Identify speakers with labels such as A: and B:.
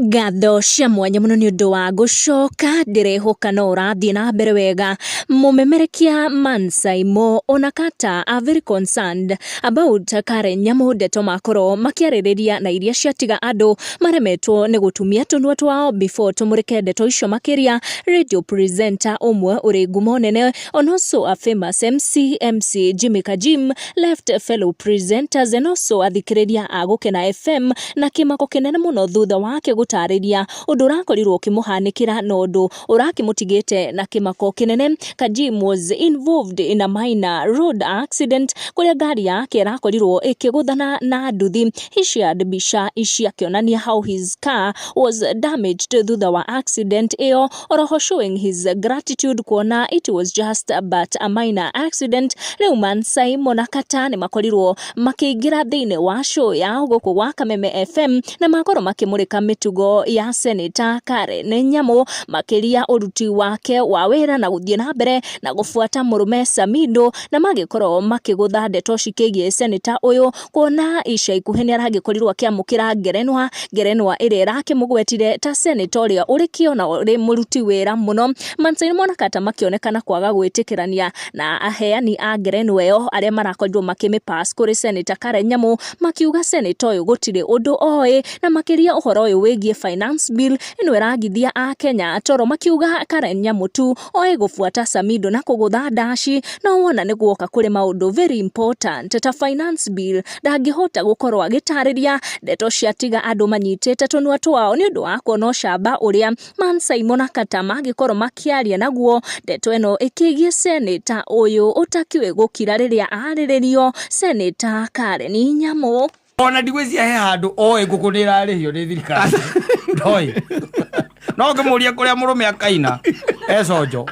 A: Ngatho cia mwanya muno ni undu wa gucoka ndirehoka no urathie na mbere wega. Mumemerekia Mansaimo Onakata are very concerned about Karen Nyamu ndeto makoro makiaririria na iria ciatiga andu maremetwo ni gutumia tunua twao before tumurike ndeto icio makiria. Radio presenter umwe uri ngumo nene on also a famous MC Jimmy Kajim left fellow presenters and also athikiriria agukena FM na kimako kinene muno thutha wake gutariria undu urakorirwo kimuhanikira no undu urakimutigite na kimako kinene. Kajim was involved in a minor road accident kuria gari yake irakorirwo ikiguthana na nduthi. He shared bisha akionania how his car was damaged thutha wa accident iyo, oroho showing his gratitude kuona it was just but a minor accident. Riu Mansaimo Onakata ni makorirwo makiingira thiini wa show ya guku gwa Kameme FM na makoro makimurika mitugo ya Senator Karen Nyamu makiria uruti wake wa wira na guthie na mbere na gufuata murume Samido na magikoro makigutha ndeto cikigie Senator uyu kuona ica ikuhi ni aragikorirwo akiamukira ngerenwa iri irakimugwetire ta Senator uria urikio na uri muruti wira muno. Mansaimo Onakata makionekana kwaga gwitikirania na aheani a ngerenwa iyo aria marakorirwo makimipass kuri Senator Karen Nyamu makiuga Senator uyu gutire undu oi na makiria uhoro uyu wigie finance bill ino iragithia a Kenya toro makiuga Karen Nyamu tu oi gufuata Samido na kugutha dashi no wona ni guoka kuri maundu very important ta finance bill ndangihota gukorwo agitariria ndeto ciatiga andu manyitete tunua twao ni undu wa kuona camba uria Mansaimo Onakata magikorwo makiaria naguo ndeto eno ikigie Senator uyu utakiwe gukira riria ariririo Senator Karen Nyamu.
B: Ona ndigwizia he handu oe gukunira arihio ni thirikari ndoi no ngimuria kuria murume akaina ecojo